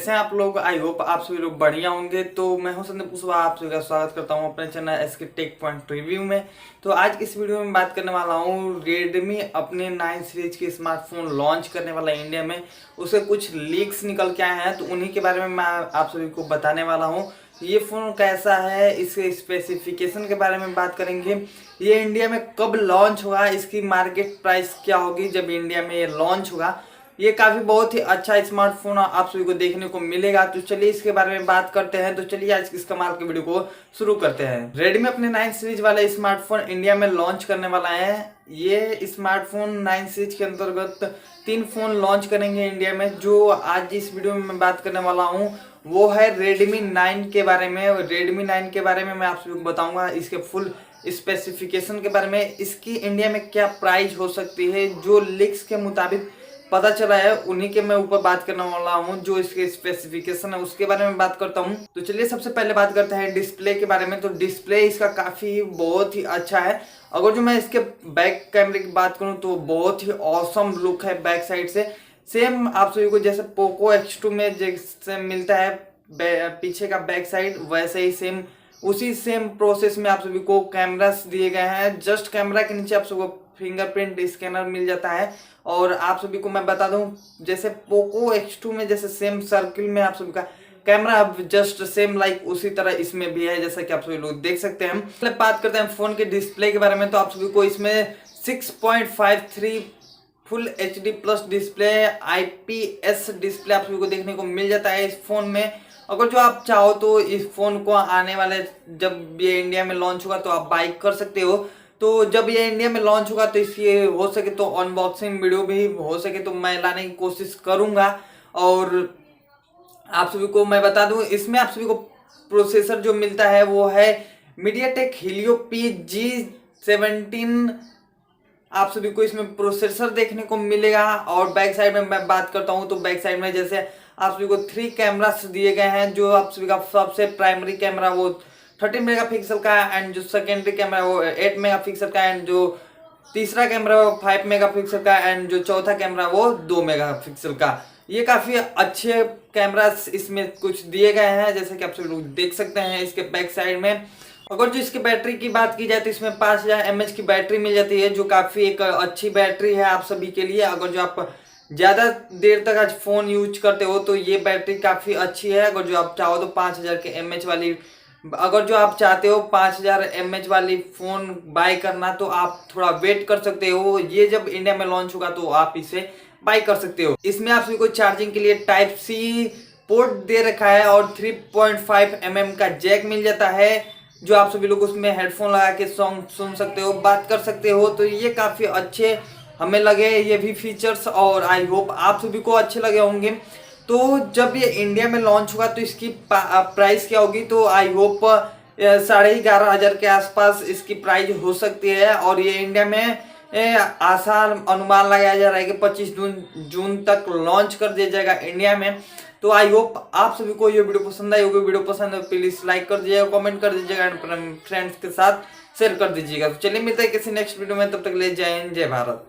कैसे हैं आप लोग। आई होप आप सभी लोग बढ़िया होंगे। तो मैं हूं संदीप कुशवाहा, आप सभी का स्वागत करता हूं अपने channel SK tech point review में। तो आज इस वीडियो में बात करने वाला हूं रेडमी अपने 9 सीरीज के स्मार्टफोन लॉन्च करने वाला है इंडिया में। उसके कुछ लीक्स निकल के आए हैं, तो उन्हीं के बारे में मैं आप सभी को बताने वाला हूँ। ये फ़ोन कैसा है, इसके स्पेसिफिकेशन के बारे में बात करेंगे। ये इंडिया में कब लॉन्च होगा, इसकी मार्केट प्राइस क्या होगी जब इंडिया में ये लॉन्च होगा। ये काफ़ी बहुत ही अच्छा स्मार्टफोन आप सभी को देखने को मिलेगा। तो चलिए इसके बारे में बात करते हैं। तो चलिए आज इस कमाल के वीडियो को शुरू करते हैं। रेडमी अपने 9 सीरीज वाला स्मार्टफोन इंडिया में लॉन्च करने वाला है। ये स्मार्टफोन 9 सीरीज के अंतर्गत 3 फोन लॉन्च करेंगे इंडिया में। जो आज इस वीडियो में मैं बात करने वाला हूँ वो है रेडमी 9 के बारे में। रेडमी 9 के बारे में मैं आप सभी को बताऊंगा, इसके फुल स्पेसिफिकेशन के बारे में, इसकी इंडिया में क्या प्राइस हो सकती है। जो लीक्स के मुताबिक पता चला है उन्हीं के मैं ऊपर बात करने वाला हूँ। जो इसके स्पेसिफिकेशन है उसके बारे में बात करता हूँ। तो चलिए सबसे पहले बात करते हैं डिस्प्ले के बारे में। तो डिस्प्ले इसका काफ़ी बहुत ही अच्छा है। अगर जो मैं इसके बैक कैमरे की बात करूँ तो बहुत ही ऑसम लुक है बैक साइड से। सेम आप सभी को जैसे पोको X2 में जैसे मिलता है पीछे का बैक साइड, वैसे ही सेम उसी सेम प्रोसेस में आप सभी को कैमरास दिए गए हैं। जस्ट कैमरा के नीचे आप सबको फिंगरप्रिंट स्कैनर मिल जाता है। और आप सभी को मैं बता दूं, जैसे पोको X2 में जैसे सेम सर्किल में आप सभी का कैमरा अब जस्ट सेम लाइक उसी तरह इसमें भी है, जैसा कि आप सभी लोग देख सकते हैं। पहले बात करते हैं फोन के डिस्प्ले के बारे में। तो आप सभी को इसमें 6.53 full HD plus display IPS display आप सभी को देखने को मिल जाता है इस फोन में। अगर जो आप चाहो तो इस फोन को आने वाले जब ये इंडिया में लॉन्च होगा तो आप बाई कर सकते हो। तो जब ये इंडिया में लॉन्च होगा तो इसकी हो सके तो अनबॉक्सिंग वीडियो भी हो सके तो मैं लाने की कोशिश करूंगा। और आप सभी को मैं बता दूं, इसमें आप सभी को प्रोसेसर जो मिलता है वो है मीडियाटेक हीलियो P-G17। आप सभी को इसमें प्रोसेसर देखने को मिलेगा। और बैक साइड में मैं बात करता हूं तो बैक साइड में जैसे आप सभी को 3 कैमरास दिए गए हैं। जो आप सभी का सबसे प्राइमरी कैमरा वो 13 मेगापिक्सल का है, एंड जो सेकेंडरी कैमरा वो 8 मेगापिक्सल का है, एंड जो तीसरा कैमरा वो 5 मेगापिक्सल का है, एंड जो चौथा कैमरा वो 2 मेगापिक्सल का। ये काफ़ी अच्छे कैमरास इसमें कुछ दिए गए हैं, जैसे कि आप सभी लोग देख सकते हैं इसके बैक साइड में। अगर जो इसकी बैटरी की बात की जाए तो इसमें 5000 mAh की बैटरी मिल जाती है, जो काफ़ी एक अच्छी बैटरी है आप सभी के लिए। अगर जो आप ज़्यादा देर तक आज फ़ोन यूज करते हो तो ये बैटरी काफ़ी अच्छी है। अगर जो आप चाहो तो 5000 के mAh वाली, अगर जो आप चाहते हो 5000 mAh वाली फ़ोन बाय करना तो आप थोड़ा वेट कर सकते हो। ये जब इंडिया में लॉन्च होगा तो आप इसे बाय कर सकते हो। इसमें आप सभी को चार्जिंग के लिए टाइप C पोर्ट दे रखा है और 3.5 mm का जैक मिल जाता है, जो आप सभी लोग उसमें हेडफोन लगा के सॉन्ग सुन सकते हो, बात कर सकते हो। तो ये काफ़ी अच्छे हमें लगे ये भी फीचर्स, और आई होप आप सभी को अच्छे लगे होंगे। तो जब ये इंडिया में लॉन्च होगा तो इसकी प्राइस क्या होगी, तो आई होप 11,500 के आसपास इसकी प्राइस हो सकती है। और ये इंडिया में आसान अनुमान लगाया जा रहा है कि 25 जून तक लॉन्च कर दिया जाएगा इंडिया में। तो आई होप आप सभी को ये वीडियो पसंद आई होगी। वीडियो पसंद है प्लीज लाइक कर दीजिएगा, कमेंट कर दीजिएगा, एंड फ्रेंड्स के साथ शेयर कर दीजिएगा। तो चलिए मिलते हैं किसी नेक्स्ट वीडियो में, तब तक ले जय हिंद जय भारत।